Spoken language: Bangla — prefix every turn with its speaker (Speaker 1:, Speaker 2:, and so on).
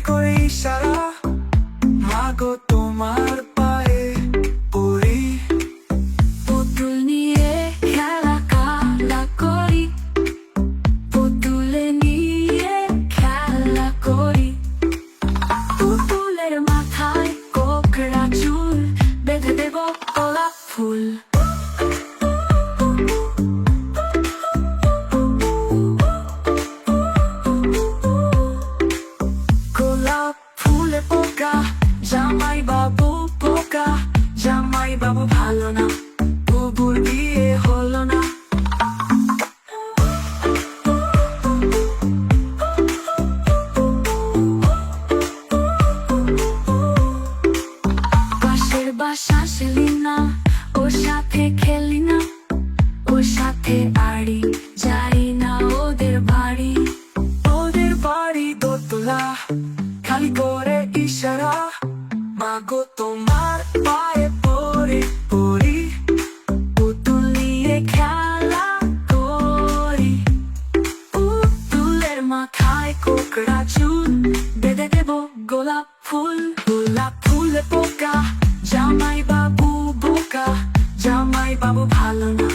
Speaker 1: করে ইশারা, মাগো তোমার পায়ে পড়ি।
Speaker 2: পুতুল নিয়ে খেলা কালা করি, পুতুল নিয়ে খেলা করি। পুতুলের মাথায় কোকড়া চুল, বেঁধে দেব গোলাপ ফুল। গোলাপ ফুলে পোকা, জামাই বাবু পোকা, জামাই বাবু ভালো না, বুবুর বিয়ে হলো না। পাশের বাসা সেলিনা, ওর সাথে খেলি না, ওর সাথে আড়ি যাই না ওদের বাড়ি।
Speaker 1: ওদের বাড়ি দোতলা, খালি করে ইশারা, মাগো তোমার পায়ে পড়ি পড়ি।
Speaker 2: পুতুল নিয়ে খেলা করি, পুতুলের মাথায় কোকড়া চুল, বেঁধে দেব গোলাপ ফুল।
Speaker 1: গোলাপ ফুলে পোকা, জামাই বাবু বোকা, জামাই বাবু ভালো না,